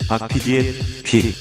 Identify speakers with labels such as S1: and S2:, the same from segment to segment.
S1: 박 PD의 픽.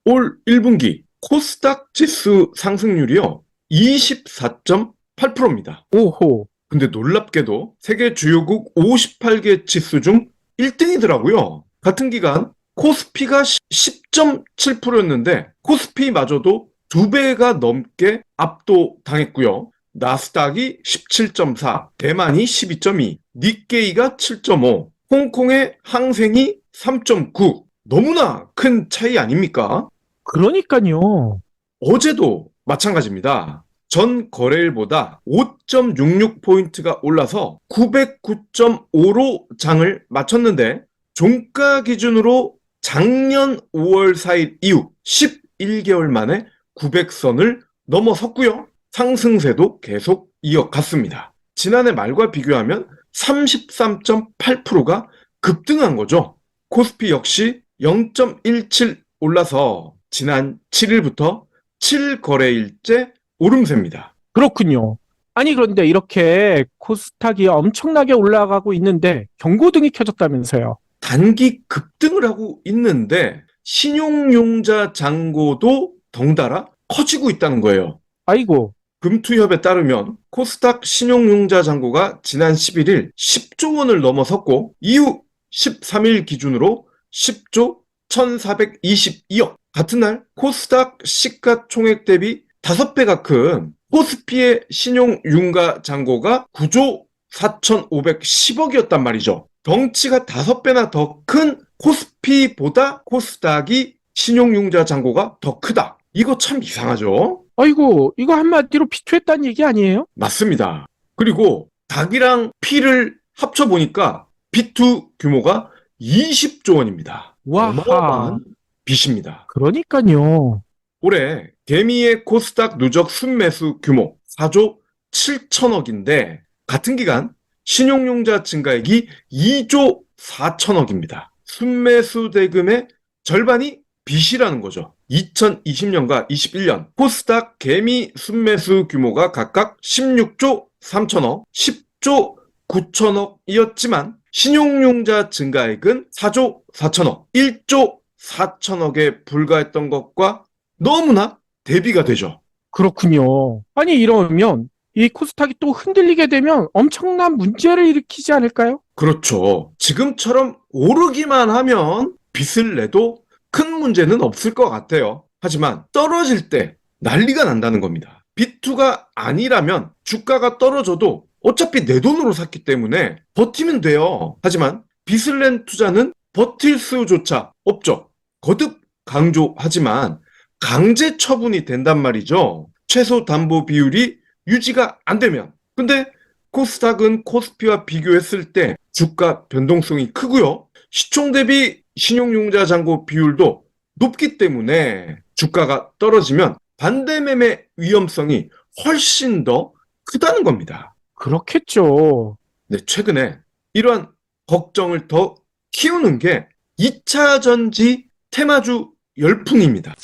S2: 올 1분기 코스닥 지수 상승률이요 24.8%입니다.
S3: 오호.
S2: 근데 놀랍게도 세계 주요국 58개 지수 중 1등이더라고요. 같은 기간 코스피가 10.7%였는데 코스피마저도 2배가 넘게 압도당했고요. 나스닥이 17.4, 대만이 12.2, 니케이가 7.5, 홍콩의 항생이 3.9. 너무나 큰 차이 아닙니까?
S3: 그러니까요.
S2: 어제도 마찬가지입니다. 전 거래일보다 5.66포인트가 올라서 909.5로 장을 마쳤는데 종가 기준으로 작년 5월 4일 이후 11개월 만에 900선을 넘어섰고요. 상승세도 계속 이어갔습니다. 지난해 말과 비교하면 33.8%가 급등한 거죠. 코스피 역시 0.17 올라서 지난 7일부터 7거래일째 오름세입니다.
S3: 그렇군요. 아니, 그런데 이렇게 코스닥이 엄청나게 올라가고 있는데 경고등이 켜졌다면서요.
S2: 단기 급등을 하고 있는데 신용융자 잔고도 덩달아 커지고 있다는 거예요.
S3: 아이고,
S2: 금투협에 따르면 코스닥 신용융자 잔고가 지난 11일 10조 원을 넘어섰고 이후 13일 기준으로 10조 1422억. 같은 날 코스닥 시가총액 대비 5배가 큰 코스피의 신용융가 잔고가 9조 4,510억이었단 말이죠. 덩치가 5배나 더 큰 코스피보다 코스닥이 신용융자 잔고가 더 크다. 이거 참 이상하죠?
S3: 아이고, 이거 한마디로 비투했다는 얘기 아니에요?
S2: 맞습니다. 그리고 닭이랑 피를 합쳐보니까 비투 규모가 20조 원입니다.
S3: 와하.
S2: 어마어마한 빚입니다.
S3: 그러니까요.
S2: 올해 개미의 코스닥 누적 순매수 규모 4조 7천억인데 같은 기간 신용융자 증가액이 2조 4천억입니다. 순매수 대금의 절반이 빚이라는 거죠. 2020년과 21년 코스닥 개미 순매수 규모가 각각 16조 3천억, 10조 9천억이었지만 신용융자 증가액은 4조 4천억, 1조 4천억에 불과했던 것과 너무나 대비가 되죠.
S3: 그렇군요. 아니, 이러면 이 코스닥이 또 흔들리게 되면 엄청난 문제를 일으키지 않을까요?
S2: 그렇죠. 지금처럼 오르기만 하면 빚을 내도 큰 문제는 없을 것 같아요. 하지만 떨어질 때 난리가 난다는 겁니다. 빚투가 아니라면 주가가 떨어져도 어차피 내 돈으로 샀기 때문에 버티면 돼요. 하지만 빚을 낸 투자는 버틸 수조차 없죠. 거듭 강조하지만 강제 처분이 된단 말이죠. 최소 담보 비율이 유지가 안 되면. 근데 코스닥은 코스피와 비교했을 때 주가 변동성이 크고요. 시총 대비 신용융자 잔고 비율도 높기 때문에 주가가 떨어지면 반대 매매 위험성이 훨씬 더 크다는 겁니다.
S3: 그렇겠죠.
S2: 네, 최근에 이러한 걱정을 더 키우는 게 2차 전지 테마주 열풍입니다.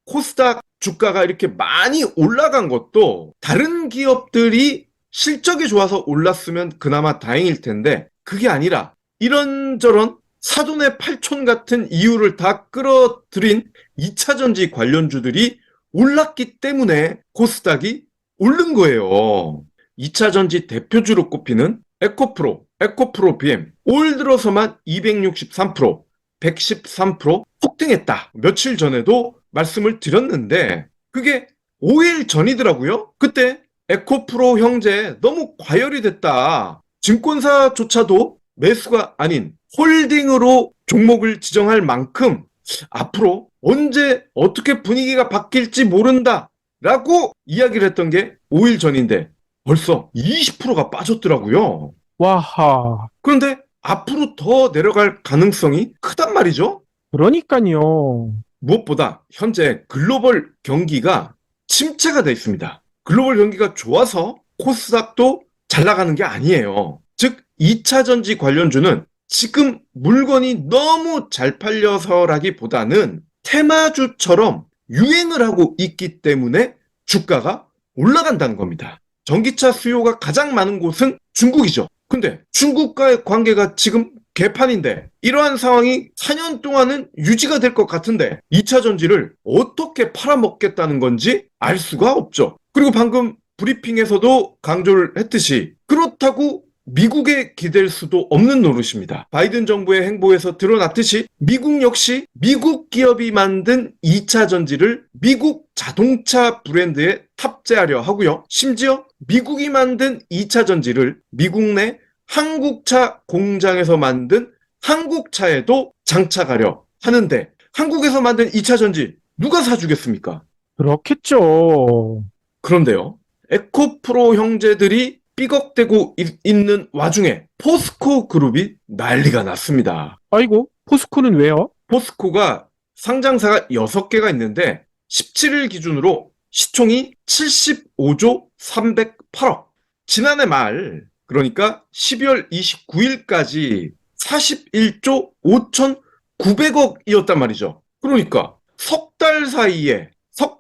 S2: 코스닥 주가가 이렇게 많이 올라간 것도 다른 기업들이 실적이 좋아서 올랐으면 그나마 다행일 텐데 그게 아니라 이런저런 사돈의 팔촌 같은 이유를 다 끌어들인 2차 전지 관련주들이 올랐기 때문에 코스닥이 오른 거예요. 2차 전지 대표주로 꼽히는 에코프로 BM 올 들어서만 263%, 113% 폭등했다. 며칠 전에도 말씀을 드렸는데 그게 5일 전이더라고요. 그때 에코프로 형제 너무 과열이 됐다. 증권사조차도 매수가 아닌 홀딩으로 종목을 지정할 만큼 앞으로 언제 어떻게 분위기가 바뀔지 모른다 라고 이야기를 했던 게 5일 전인데 벌써 20%가 빠졌더라고요.
S3: 와하.
S2: 그런데 앞으로 더 내려갈 가능성이 크단 말이죠.
S3: 그러니까요.
S2: 무엇보다 현재 글로벌 경기가 침체가 돼 있습니다. 글로벌 경기가 좋아서 코스닥도 잘 나가는 게 아니에요. 즉 2차 전지 관련주는 지금 물건이 너무 잘 팔려서라기보다는 테마주처럼 유행을 하고 있기 때문에 주가가 올라간다는 겁니다. 전기차 수요가 가장 많은 곳은 중국이죠. 근데 중국과의 관계가 지금 개판인데 이러한 상황이 4년 동안은 유지가 될 것 같은데 2차 전지를 어떻게 팔아먹겠다는 건지 알 수가 없죠. 그리고 방금 브리핑에서도 강조를 했듯이 그렇다고 미국에 기댈 수도 없는 노릇입니다. 바이든 정부의 행보에서 드러났듯이 미국 역시 미국 기업이 만든 2차 전지를 미국 자동차 브랜드에 탑재하려 하고요. 심지어 미국이 만든 2차 전지를 미국 내 한국차 공장에서 만든 한국차에도 장착하려 하는데 한국에서 만든 2차 전지 누가 사주겠습니까?
S3: 그렇겠죠.
S2: 그런데요. 에코프로 형제들이 삐걱대고 있는 와중에 포스코 그룹이 난리가 났습니다.
S3: 아이고, 포스코는 왜요?
S2: 포스코가 상장사가 6개가 있는데 17일 기준으로 시총이 75조 308억. 지난해 말 그러니까 12월 29일까지 41조 5,900억이었단 말이죠. 그러니까 석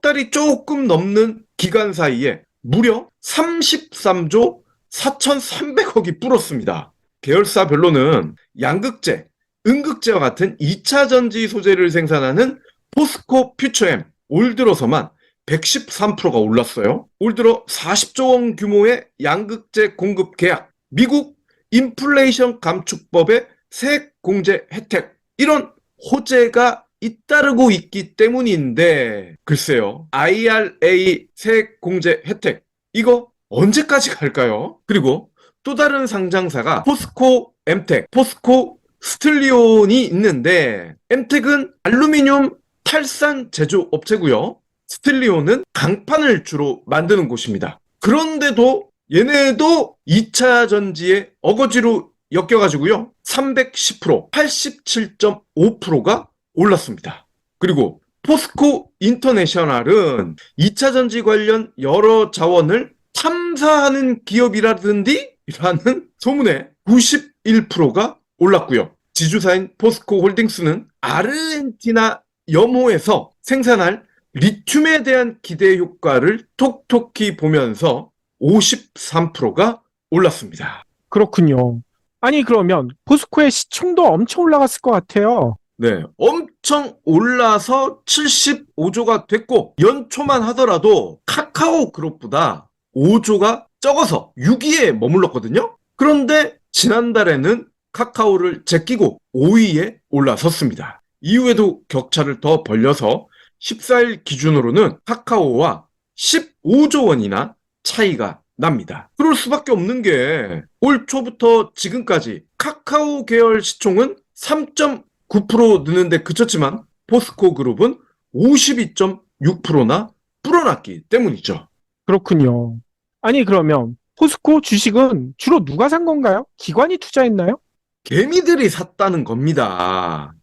S2: 달이 조금 넘는 기간 사이에 무려 33조 4,300억이 불었습니다. 계열사별로는 양극재, 음극재와 같은 2차 전지 소재를 생산하는 포스코 퓨처엠 올 들어서만 113%가 올랐어요. 올 들어 40조 원 규모의 양극재 공급 계약, 미국 인플레이션 감축법의 세액 공제 혜택, 이런 호재가 잇따르고 있기 때문인데 글쎄요. IRA 세액 공제 혜택 이거 언제까지 갈까요? 그리고 또 다른 상장사가 포스코 엠텍, 포스코 스틸리온이 있는데 엠텍은 알루미늄 탈산 제조 업체고요. 스틸리온은 강판을 주로 만드는 곳입니다. 그런데도 얘네도 2차 전지의 어거지로 엮여가지고요. 310%, 87.5%가 올랐습니다. 그리고 포스코 인터내셔널은 2차 전지 관련 여러 자원을 탐사하는 기업이라든지 라는 소문에 91%가 올랐고요. 지주사인 포스코 홀딩스는 아르헨티나 염호에서 생산할 리튬에 대한 기대 효과를 톡톡히 보면서 53%가 올랐습니다.
S3: 그렇군요. 아니, 그러면 포스코의 시총도 엄청 올라갔을 것 같아요.
S2: 네, 엄청 올라서 75조가 됐고 연초만 하더라도 카카오 그룹보다 5조가 적어서 6위에 머물렀거든요. 그런데 지난달에는 카카오를 제끼고 5위에 올라섰습니다. 이후에도 격차를 더 벌려서 14일 기준으로는 카카오와 15조 원이나 차이가 납니다. 그럴 수밖에 없는 게 올 초부터 지금까지 카카오 계열 시총은 3.9% 느는데 그쳤지만 포스코 그룹은 52.6%나 불어났기 때문이죠.
S3: 그렇군요. 아니, 그러면 포스코 주식은 주로 누가 산 건가요? 기관이 투자했나요?
S2: 개미들이 샀다는 겁니다.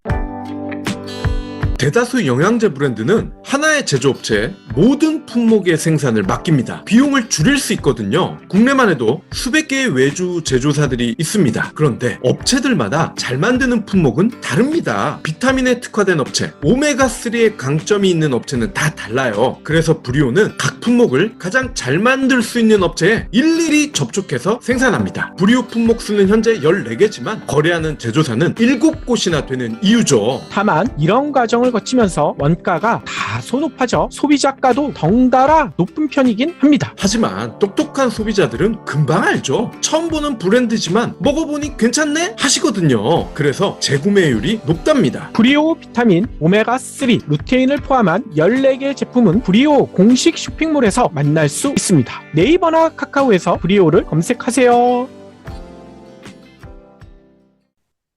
S2: 대다수 영양제 브랜드는 하나의 제조업체에 모든 품목의 생산을 맡깁니다. 비용을 줄일 수 있거든요. 국내만 해도 수백 개의 외주 제조사들이 있습니다. 그런데 업체들마다 잘 만드는 품목은 다릅니다. 비타민에 특화된 업체, 오메가3의 강점이 있는 업체는 다 달라요. 그래서 브리오는 각 품목을 가장 잘 만들 수 있는 업체에 일일이 접촉해서 생산합니다. 브리오 품목 수는 현재 14개지만 거래하는 제조사는 7곳이나 되는 이유죠.
S3: 다만 이런 과정을 거치면서 원가가 다소 높아져 소비자가도 덩달아 높은 편이긴 합니다.
S2: 하지만 똑똑한 소비자들은 금방 알죠. 처음 보는 브랜드지만 먹어보니 괜찮네 하시거든요. 그래서 재구매율이 높답니다.
S3: 브리오 비타민, 오메가3, 루테인을 포함한 14개 제품은 브리오 공식 쇼핑몰에서 만날 수 있습니다. 네이버나 카카오에서 브리오를 검색하세요.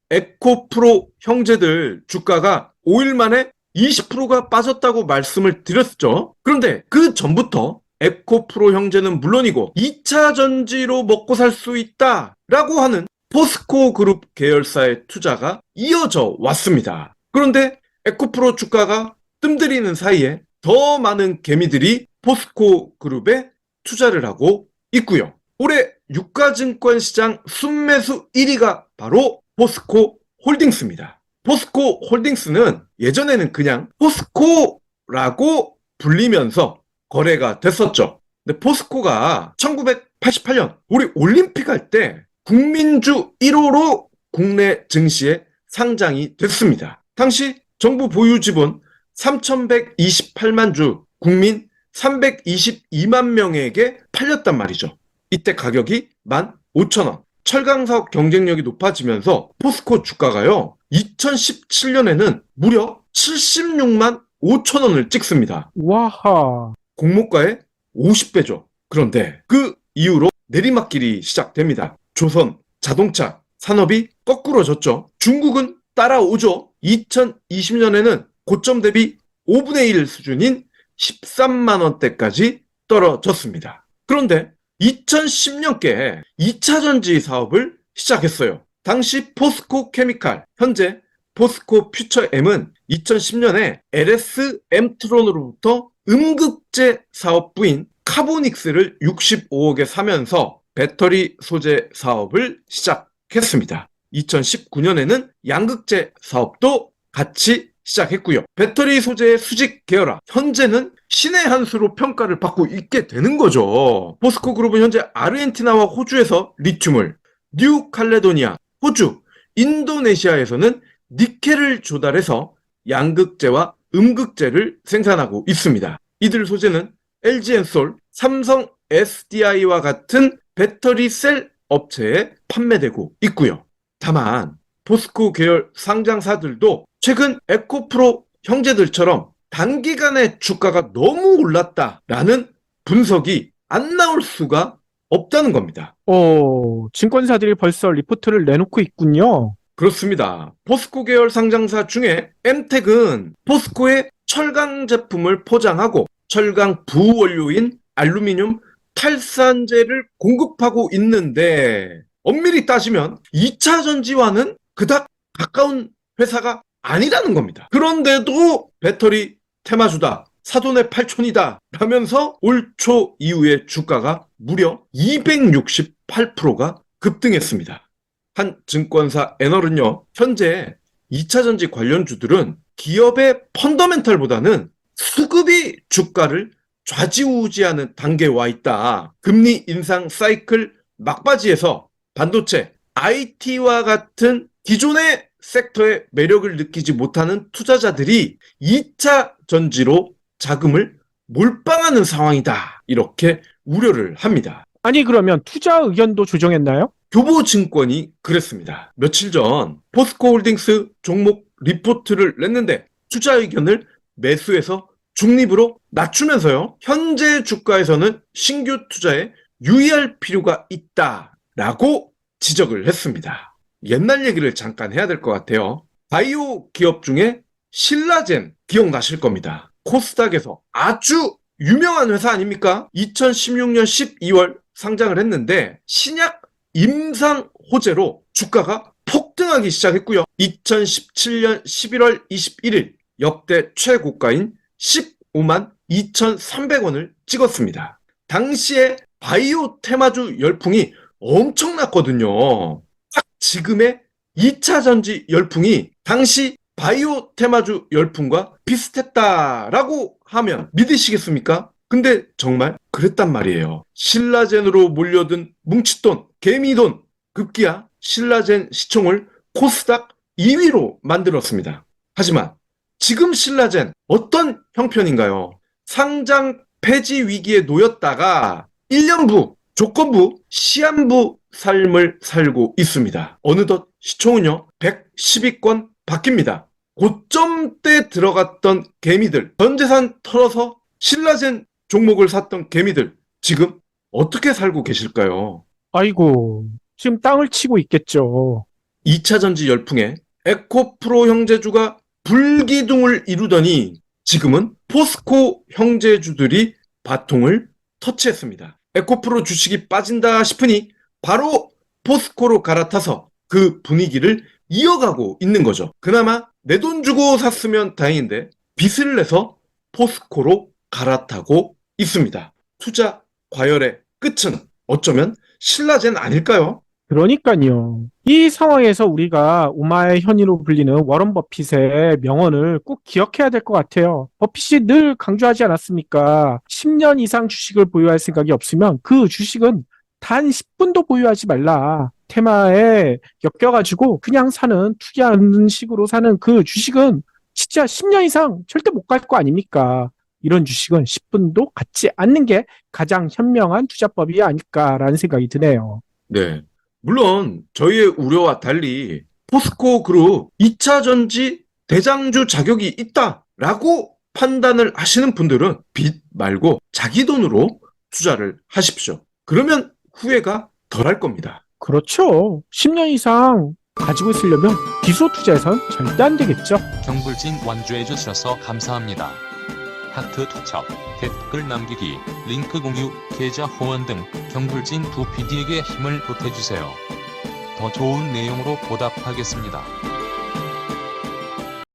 S2: 에코프로 형제들 주가가 5일 만에 20%가 빠졌다고 말씀을 드렸죠. 그런데 그 전부터 에코프로 형제는 물론이고 2차 전지로 먹고 살 수 있다라고 하는 포스코 그룹 계열사의 투자가 이어져 왔습니다. 그런데 에코프로 주가가 뜸들이는 사이에 더 많은 개미들이 포스코 그룹에 투자를 하고 있고요. 올해 유가증권 시장 순매수 1위가 바로 포스코 홀딩스입니다. 포스코 홀딩스는 예전에는 그냥 포스코라고 불리면서 거래가 됐었죠. 근데 포스코가 1988년 우리 올림픽 할 때 국민주 1호로 국내 증시에 상장이 됐습니다. 당시 정부 보유 지분 3,128만 주, 국민 322만 명에게 팔렸단 말이죠. 이때 가격이 15,000원. 철강사업 경쟁력이 높아지면서 포스코 주가가요, 2017년에는 무려 76만 5천원을 찍습니다.
S3: 와하.
S2: 공모가의 50배죠. 그런데 그 이후로 내리막길이 시작됩니다. 조선, 자동차, 산업이 거꾸로졌죠. 중국은 따라오죠. 2020년에는 고점 대비 5분의 1 수준인 13만 원대까지 떨어졌습니다. 그런데 2010년께 2차 전지 사업을 시작했어요. 당시 포스코 케미칼, 현재 포스코 퓨처엠은 2010년에 LS 엠트론으로부터 음극재 사업부인 카보닉스를 65억에 사면서 배터리 소재 사업을 시작했습니다. 2019년에는 양극재 사업도 같이 시작했고요. 배터리 소재의 수직 계열화, 현재는 신의 한 수로 평가를 받고 있게 되는 거죠. 포스코 그룹은 현재 아르헨티나와 호주에서 리튬을, 뉴칼레도니아, 호주, 인도네시아에서는 니켈을 조달해서 양극재와 음극재를 생산하고 있습니다. 이들 소재는 LG엔솔, 삼성 SDI와 같은 배터리 셀 업체에 판매되고 있고요. 다만 포스코 계열 상장사들도 최근 에코프로 형제들처럼 단기간에 주가가 너무 올랐다라는 분석이 안 나올 수가 없다는 겁니다.
S3: 증권사들이 벌써 리포트를 내놓고 있군요.
S2: 그렇습니다. 포스코 계열 상장사 중에 엠텍은 포스코의 철강 제품을 포장하고 철강 부원료인 알루미늄 탈산재를 공급하고 있는데, 엄밀히 따지면 2차 전지와는 그닥 가까운 회사가 아니라는 겁니다. 그런데도 배터리 테마주다, 사돈의 팔촌이다 라면서 올 초 이후에 주가가 무려 268%가 급등했습니다. 한 증권사 애널은요, 현재 2차 전지 관련주들은 기업의 펀더멘탈보다는 수급이 주가를 좌지우지하는 단계에 와 있다. 금리 인상 사이클 막바지에서 반도체, IT와 같은 기존의 섹터의 매력을 느끼지 못하는 투자자들이 2차 전지로 자금을 몰빵하는 상황이다. 이렇게 우려를 합니다.
S3: 아니 그러면 투자 의견도 조정했나요?
S2: 교보증권이 그랬습니다. 며칠 전 포스코홀딩스 종목 리포트를 냈는데 투자 의견을 매수에서 중립으로 낮추면서요, 현재 주가에서는 신규 투자에 유의할 필요가 있다라고 지적을 했습니다. 옛날 얘기를 잠깐 해야 될 것 같아요. 바이오 기업 중에 신라젠 기억나실 겁니다. 코스닥에서 아주 유명한 회사 아닙니까? 2016년 12월 상장을 했는데 신약 임상 호재로 주가가 폭등하기 시작했고요. 2017년 11월 21일 역대 최고가인 15만 2,300원을 찍었습니다. 당시에 바이오 테마주 열풍이 엄청났거든요. 딱 지금의 2차 전지 열풍이 당시 바이오 테마주 열풍과 비슷했다라고 하면 믿으시겠습니까? 근데 정말 그랬단 말이에요. 신라젠으로 몰려든 뭉칫돈, 개미돈, 급기야 신라젠 시총을 코스닥 2위로 만들었습니다. 하지만 지금 신라젠 어떤 형편인가요? 상장 폐지 위기에 놓였다가 1년부, 조건부, 시한부 삶을 살고 있습니다. 어느덧 시총은요 110위권 바뀝니다. 고점 때 들어갔던 개미들, 전 재산 털어서 신라젠 종목을 샀던 개미들, 지금 어떻게 살고 계실까요?
S3: 아이고, 지금 땅을 치고 있겠죠.
S2: 2차 전지 열풍에 에코프로 형제주가 불기둥을 이루더니 지금은 포스코 형제주들이 바통을 터치했습니다. 에코프로 주식이 빠진다 싶으니 바로 포스코로 갈아타서 그 분위기를 이어가고 있는 거죠. 그나마 내 돈 주고 샀으면 다행인데 빚을 내서 포스코로 갈아타고 있습니다. 투자 과열의 끝은 어쩌면 신라젠 아닐까요?
S3: 그러니까요. 이 상황에서 우리가 오마의 현이로 불리는 워런 버핏의 명언을 꼭 기억해야 될 것 같아요. 버핏이 늘 강조하지 않았습니까? 10년 이상 주식을 보유할 생각이 없으면 그 주식은 단 10분도 보유하지 말라. 테마에 엮여가지고 그냥 투자하는 식으로 사는 그 주식은 진짜 10년 이상 절대 못 갈 거 아닙니까? 이런 주식은 10분도 갖지 않는 게 가장 현명한 투자법이 아닐까라는 생각이 드네요.
S2: 네. 물론 저희의 우려와 달리 포스코 그룹 2차 전지 대장주 자격이 있다라고 판단을 하시는 분들은 빚 말고 자기 돈으로 투자를 하십시오. 그러면 후회가 덜할 겁니다.
S3: 그렇죠. 10년 이상 가지고 있으려면 기소 투자에선 절대 안 되겠죠.
S4: 경불진 완주해 주셔서 감사합니다. 하트 투척, 댓글 남기기, 링크 공유, 계좌 후원 등 경불진 두 PD에게 힘을 보태주세요. 더 좋은 내용으로 보답하겠습니다.